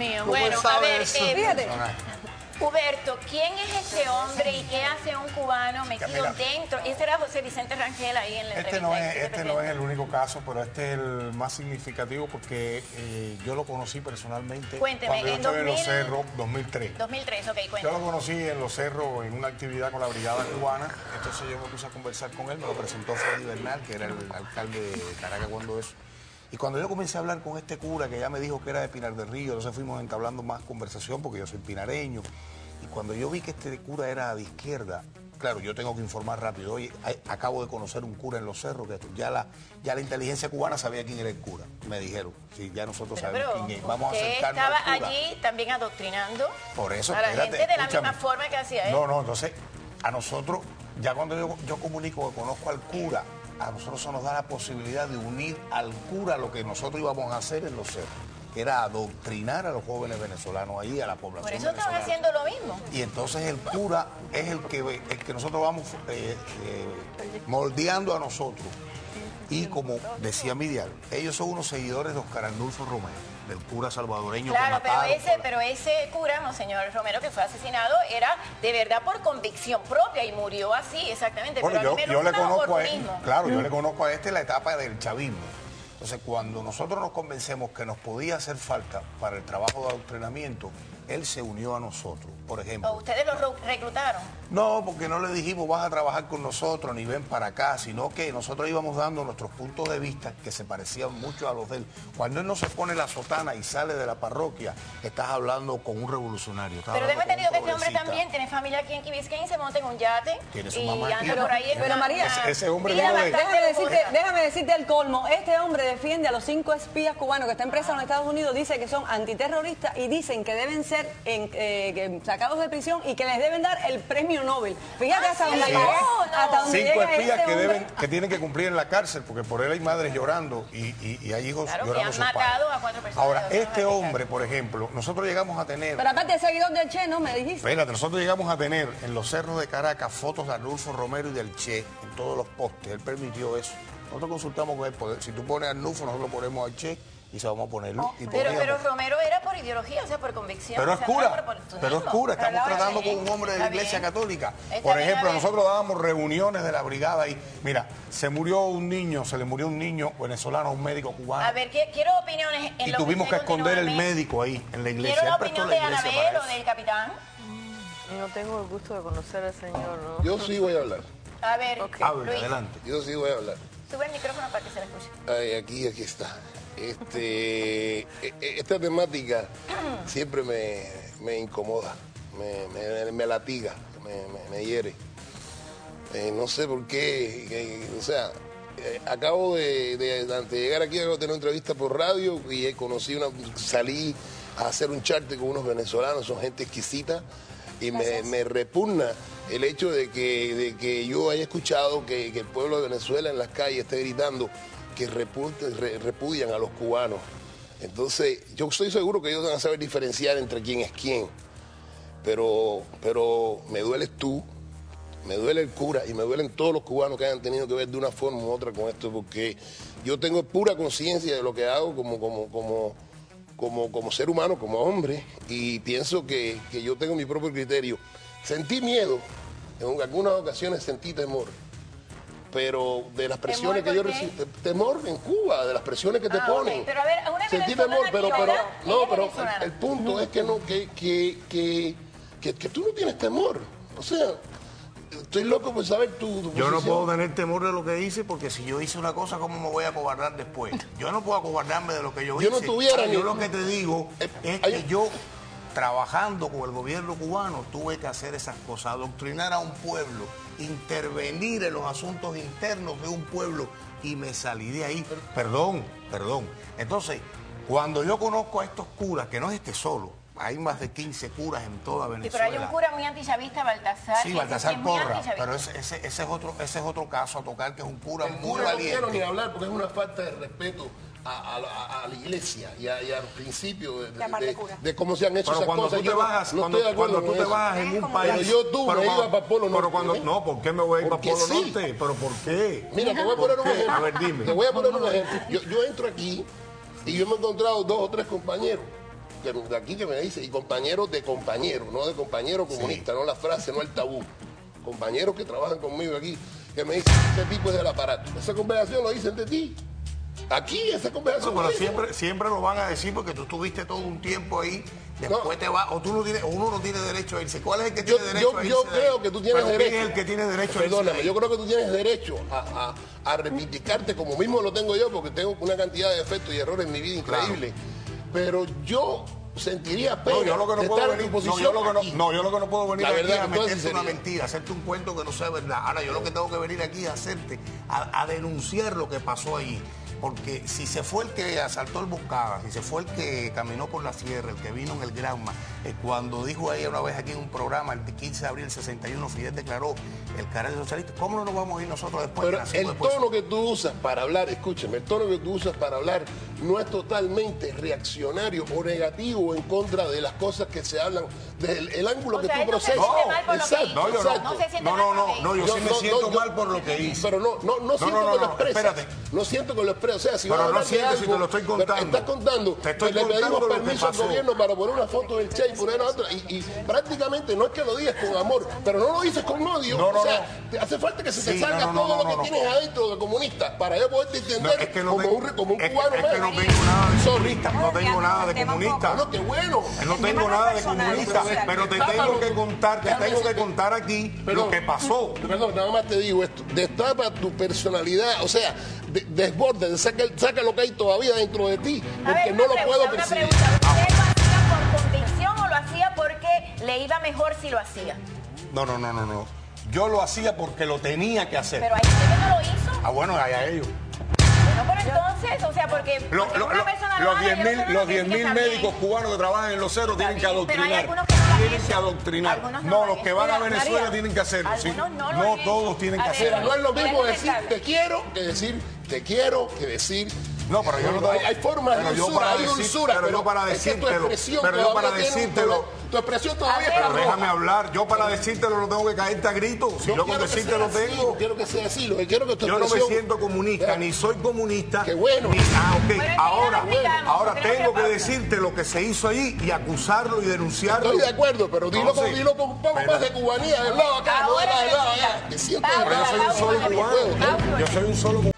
mío. Bueno, a ver, fíjate. Huberto, ¿quién es este hombre y qué hace un cubano metido dentro? Ese era José Vicente Rangel ahí en la entrevista. Este no es el único caso, pero este es el más significativo porque yo lo conocí personalmente. Cuénteme, cuando yo estaba en Los Cerros, 2003. 2003, ok, cuénteme. Yo lo conocí en Los Cerros en una actividad con la Brigada Cubana. Entonces yo me puse a conversar con él, me lo presentó Freddy Bernal, que era el alcalde de Caracas cuando eso. Y cuando yo comencé a hablar con este cura, que ya me dijo que era de Pinar del Río, entonces fuimos entablando más conversación porque yo soy pinareño. Y cuando yo vi que este cura era de izquierda, claro, yo tengo que informar rápido. Oye, acabo de conocer un cura en Los Cerros, que ya la inteligencia cubana sabía quién era el cura. Me dijeron, sí, ya nosotros sabemos quién es. Vamos a acercarnos al estaba cura. allí también adoctrinando Por eso, a la gente de la misma forma que hacía él. No, entonces, a nosotros, ya cuando yo comunico que conozco al cura, a nosotros se nos da la posibilidad de unir al cura lo que nosotros íbamos a hacer en Los Cerros, que era adoctrinar a los jóvenes venezolanos ahí, a la población venezolana. Por eso estaban haciendo lo mismo. Y entonces el cura es el que nosotros vamos moldeando a nosotros. Y como decía Midial, ellos son unos seguidores de Oscar Arnulfo Romero, del cura salvadoreño que mataron. Pero ese cura, Monseñor Romero, que fue asesinado, era de verdad por convicción propia y murió así, exactamente. Bueno, pero yo le conozco a él, claro, yo le conozco a la etapa del chavismo. Entonces, cuando nosotros nos convencemos que nos podía hacer falta para el trabajo de adoctrinamiento, él se unió a nosotros, por ejemplo. ¿O ustedes lo reclutaron? No, porque no le dijimos vas a trabajar con nosotros ni ven para acá, sino que nosotros íbamos dando nuestros puntos de vista que se parecían mucho a los de él. Cuando él no se pone la sotana y sale de la parroquia, estás hablando con un revolucionario. Pero tengo entendido que este hombre también tiene familia aquí en Key Biscayne, se monta en un yate. Tiene su mamá aquí. Por ahí pero María, ese hombre déjame decirte el colmo. Este hombre defiende a los 5 espías cubanos que están presos en los Estados Unidos, dice que son antiterroristas y dicen que deben ser sacados de prisión y que les deben dar el premio Nobel. Fíjate hasta dónde llega. Hasta dónde 5 llega espías este que tienen que cumplir en la cárcel, porque por él hay madres llorando y hay hijos llorando sus padres. Matado a 4 personas. Ahora, este hombre, por ejemplo, nosotros llegamos a tener... Pero aparte de seguidor del Che, ¿no? Me dijiste. Espérate, nosotros llegamos a tener en Los Cerros de Caracas fotos de Arnulfo Romero y del Che en todos los postes. Él permitió eso. Nosotros consultamos con él. Si tú pones a Arnulfo, nosotros lo ponemos al Che y se vamos a ponerlo. Pero Romero era por ideología, o sea, por convicción. Pero es cura, estamos tratando con un hombre de la Iglesia Católica. Por ejemplo, nosotros dábamos reuniones de la brigada y, mira, se le murió un niño venezolano, un médico cubano. A ver, quiero opiniones. Y tuvimos que esconder el médico ahí, en la iglesia. Quiero la opinión de Anabel o del capitán. No tengo el gusto de conocer al señor, ¿no? Yo sí voy a hablar. A ver, Hable, Luis. adelante. Yo sí voy a hablar. Sube el micrófono para que se le escuche. Ay, aquí está. Esta temática siempre me incomoda, me latiga, me hiere. No sé por qué, acabo de antes de llegar aquí, acabo de tener una entrevista por radio y salí a hacer un charter con unos venezolanos, son gente exquisita y me repugna el hecho de que yo haya escuchado que el pueblo de Venezuela en las calles esté gritando que repudian a los cubanos. Entonces, yo estoy seguro que ellos van a saber diferenciar entre quién es quién. Pero me dueles tú, me duele el cura y me duelen todos los cubanos que hayan tenido que ver de una forma u otra con esto, porque yo tengo pura conciencia de lo que hago como ser humano, como hombre, y pienso que yo tengo mi propio criterio. Sentí miedo, en algunas ocasiones sentí temor. Pero de las presiones que yo recibí, temor en Cuba, de las presiones que te ponen. Okay. Pero a ver, una sentí temor, pero el punto es que tú no tienes temor. O sea, estoy loco por saber tu Yo posición. no puedo tener temor de lo que hice, porque si yo hice una cosa, ¿cómo me voy a acobardar después? Yo no puedo acobardarme de lo que yo hice. No tuviera yo lo que te digo es que yo, trabajando con el gobierno cubano, tuve que hacer esas cosas, adoctrinar a un pueblo, intervenir en los asuntos internos de un pueblo, y me salí de ahí. Perdón. Entonces, cuando yo conozco a estos curas, que no es este solo, hay más de 15 curas en toda Venezuela. Sí, pero hay un cura muy antichavista, Baltasar. Sí, Baltasar Porra, pero ese es otro caso a tocar, que es un cura muy valiente. No quiero ni hablar porque es una falta de respeto a la iglesia y al principio de cómo se han hecho esas cosas. Cuando tú te bajas en un país... me iba para Polo Norte. No, ¿por qué me voy a ir para Polo Norte? ¿Pero por qué? Mira, te voy a poner un ejemplo. A ver, dime. Te voy a poner un ejemplo. Yo entro aquí y yo me he encontrado 2 o 3 compañeros de aquí que me dice, y compañeros de compañeros, no de compañero comunista, no la frase, no el tabú. Compañeros que trabajan conmigo aquí, que me dicen, este tipo es del aparato. Esa conversación lo dicen de ti. Aquí esa conversación. No, pero siempre lo van a decir porque tú estuviste todo un tiempo ahí, después te vas, o tú no tienes, uno no tiene derecho a irse. ¿Cuál es el que tiene derecho a irse? Yo creo que tú tienes derecho. ¿Quién es el que tiene derecho a irse? Perdóname, yo creo que tú tienes derecho a reivindicarte como mismo lo tengo yo, porque tengo una cantidad de defectos y errores en mi vida increíble. Claro. Pero yo sentiría pena yo lo que no puedo venir, yo lo que no puedo venir la verdad, aquí a meterte una mentira, hacerte un cuento que no sea verdad. Ahora yo lo que tengo que venir aquí a hacerte, a denunciar lo que pasó allí. Porque si se fue el que asaltó el Buscaba, si se fue el que caminó por la sierra, el que vino en el Granma, cuando dijo ella una vez aquí en un programa, el 15 de abril del 61, Fidel declaró el carácter socialista, ¿cómo no nos vamos a ir nosotros después? Pero el tono que tú usas para hablar, escúchame, el tono que tú usas para hablar no es totalmente reaccionario o negativo en contra de las cosas que se hablan, del ángulo que tú procesas. No, yo sí me siento mal por lo que hice. Pero no siento que lo expresas. No siento que lo expresas. O sea, si pero no siento si te lo estoy contando. Estás contando. Te estoy le pedimos contando permiso al gobierno para poner una foto del Che y poner otra. Y prácticamente no es que lo digas con amor, pero no lo dices con odio. O sea, te hace falta que se te salga todo lo que tienes adentro de comunista para yo poderte entender como un cubano más. Es que no tengo nada de comunista. No tengo nada de comunista. No, qué bueno. No tengo nada de comunista. Pero te tengo que contar, aquí lo que pasó. Perdón, nada más te digo esto. Destapa tu personalidad, o sea, desborde, saca lo que hay todavía dentro de ti, porque no lo puedo percibir. ¿Usted lo hacía por convicción o lo hacía porque le iba mejor si lo hacía? No. Yo lo hacía porque lo tenía que hacer. Pero hay gente que no lo hizo. Ah, bueno, allá ellos. Bueno, pero entonces, o sea, porque una persona los 10.000 médicos cubanos que trabajan en los cerros tienen que adoctrinar. Tienen que adoctrinar. No, los que van a Venezuela tienen que hacerlo. No todos tienen que hacerlo. No es lo mismo decir te quiero que decir te quiero que decir. No, pero yo no hay formas de dulzura, pero yo para decírtelo. Tu expresión todavía es pero déjame hablar. Yo para decírtelo no tengo que caerte a gritos. Si yo con decírtelo tengo. No quiero que sea así. Lo que quiero que tu yo no me siento comunista, ni soy comunista. Qué bueno. Ahora tengo que decirte lo que se hizo allí y acusarlo y denunciarlo. Estoy de acuerdo, pero dilo con un poco más de cubanía del lado acá, no del lado allá. Yo soy un solo cubano. Yo soy un solo cubano.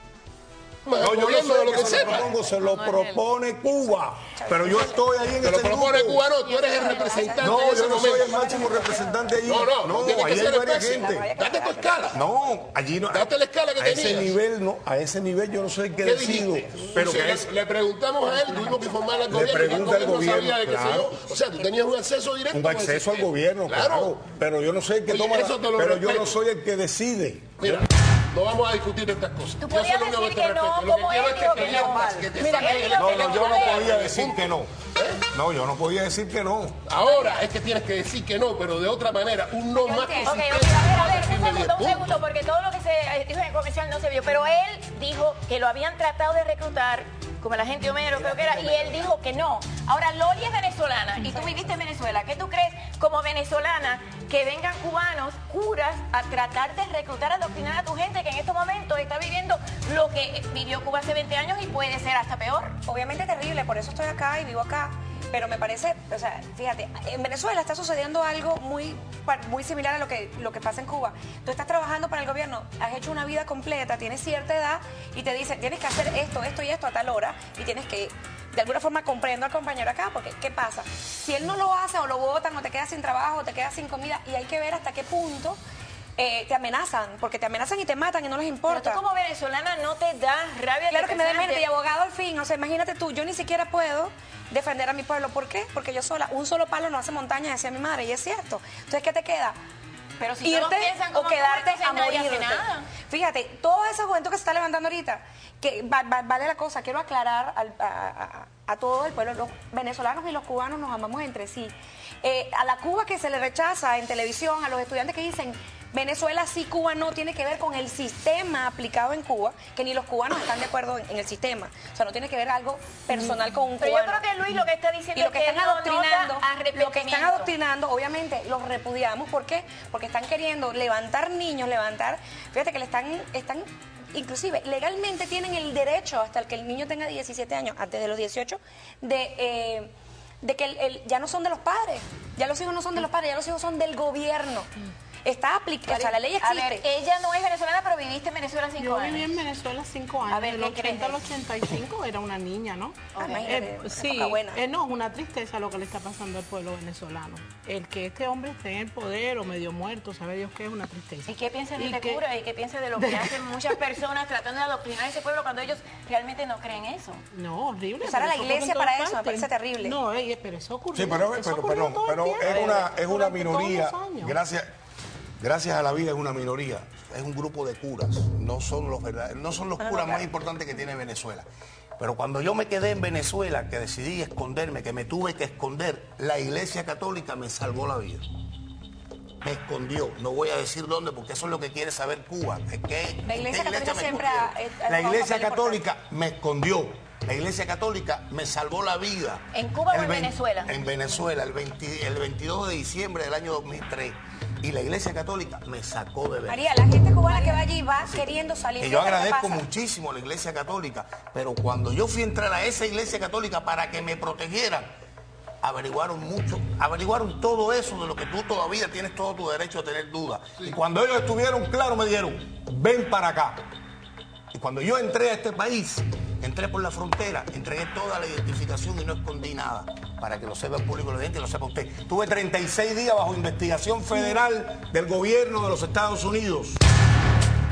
No, yo no sé lo que se propongo, se lo propone Cuba. Pero yo estoy ahí en ese grupo. Te lo propone Cuba, no, tú eres el representante. No, yo no soy el máximo representante allí. No, allí hay varias gente. Date tu escala. No, allí no. Date la escala que tenías. A ese nivel yo no soy el que decido. Pero le preguntamos a él, tuvimos que informar al gobierno. Le pregunta al gobierno, claro. O sea, tú tenías un acceso directo. Un acceso al gobierno, claro. Pero yo no soy el que toma. Pero yo no soy el que decide. Mira. No vamos a discutir estas cosas. Tú podías decir que no, como él dijo que no. Yo no podía decir que no. No, yo no podía decir que no. Ahora es que tienes que decir que no, pero de otra manera, un no más consistente. A ver, un segundo, porque todo lo que se dijo en el comercial no se vio, pero él dijo que lo habían tratado de reclutar como la gente Homero, creo que era, y él dijo que no. Ahora, Loli es venezolana y tú viviste en Venezuela. ¿Qué tú crees como venezolana que vengan cubanos, curas, a tratar de reclutar, a adoctrinar a tu gente que en estos momentos está viviendo lo que vivió Cuba hace 20 años y puede ser hasta peor? Obviamente terrible, por eso estoy acá y vivo acá. Pero me parece, o sea, fíjate, en Venezuela está sucediendo algo muy similar a lo que pasa en Cuba. Tú estás trabajando para el gobierno, has hecho una vida completa, tienes cierta edad y te dicen, tienes que hacer esto, esto y esto a tal hora y tienes que, de alguna forma, comprendo al compañero acá, porque ¿qué pasa? Si él no lo hace o lo botan o te quedas sin trabajo o te quedas sin comida y hay que ver hasta qué punto te amenazan, porque te amenazan y te matan y no les importa. Pero tú como venezolana no te da rabia. Claro que me da mente y abogado al fin, o sea, imagínate tú, yo ni siquiera puedo defender a mi pueblo. ¿Por qué? Porque yo sola, un solo palo no hace montaña, decía mi madre, y es cierto. Entonces, ¿qué te queda? Pero si irte o quedarte a morirte. Fíjate, toda esa juventud que se está levantando ahorita, que vale la cosa, quiero aclarar a todo el pueblo, los venezolanos y los cubanos nos amamos entre sí. A la Cuba que se le rechaza en televisión, a los estudiantes que dicen Venezuela sí, Cuba no, tiene que ver con el sistema aplicado en Cuba, que ni los cubanos están de acuerdo en el sistema. O sea, no tiene que ver algo personal con un cubano. Pero yo creo que Luis lo que está diciendo y lo que están adoctrinando, lo que están adoctrinando, obviamente los repudiamos. ¿Por qué? Porque están queriendo levantar niños, fíjate que le están inclusive legalmente tienen el derecho hasta el que el niño tenga 17 años, antes de los 18, de de que ya no son de los padres. Ya los hijos no son de los padres, ya los hijos son del gobierno. Está aplicada, o sea, la ley existe. A ver, ella no es venezolana, pero viviste en Venezuela 5 Yo años. viví en Venezuela 5 años. A ver, del ¿qué crees 80 al de 85 era una niña, ¿no? Imagínate, Sí, época buena. no, es una tristeza lo que le está pasando al pueblo venezolano. El que este hombre esté en el poder o medio muerto, sabe Dios que es una tristeza. ¿Y qué piensa de Y este que- cura? ¿Y qué piensa de lo que hacen muchas personas tratando de adoctrinar a ese pueblo cuando ellos realmente no creen eso? No, horrible. Usar a la pero eso ocurre iglesia en para todas eso, me partes. parece terrible. No, pero eso ocurrió. Sí, pero eso ocurrió todo el tiempo, es una durante todos minoría. los años. Gracias a la vida es una minoría. Es un grupo de curas. No son los curas más importantes que tiene Venezuela. Pero cuando yo me quedé en Venezuela, que decidí esconderme, que me tuve que esconder, la Iglesia Católica me salvó la vida. Me escondió. No voy a decir dónde, porque eso es lo que quiere saber Cuba. Es que La Iglesia esta Católica me siempre escondió. ha La jugado un Iglesia papel Católica me escondió. La Iglesia Católica me salvó la vida. ¿En Cuba o en Venezuela? En Venezuela, el 22 de diciembre del año 2003. Y la Iglesia Católica me sacó de Venezuela. María, la gente cubana que va allí va queriendo salir. Y yo Fíjate qué agradezco pasa. muchísimo a la Iglesia Católica, pero cuando yo fui a entrar a esa Iglesia Católica para que me protegieran, averiguaron todo eso de lo que tú todavía tienes todo tu derecho a tener dudas. Y cuando ellos estuvieron claros me dijeron, ven para acá. Y cuando yo entré a este país, entré por la frontera, entregué toda la identificación y no escondí nada. Para que lo sepa el público, la gente y lo sepa usted. Tuve 36 días bajo investigación federal del gobierno de los Estados Unidos.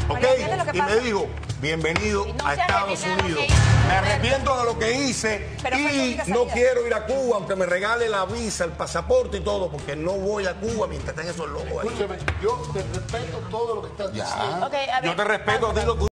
¿Ok? María, ¿entiendes lo que Y me pasa? dijo, bienvenido Y no a se Estados arrepiente de lo Unidos. que hizo. Me arrepiento de lo que hice Pero fue su y única no salida. quiero ir a Cuba, aunque me regale la visa, el pasaporte y todo, porque no voy a Cuba mientras estén esos locos ahí. Escúchame, yo te respeto todo lo que estás diciendo. Ya. Ok, a ver, Yo te respeto a ti lo que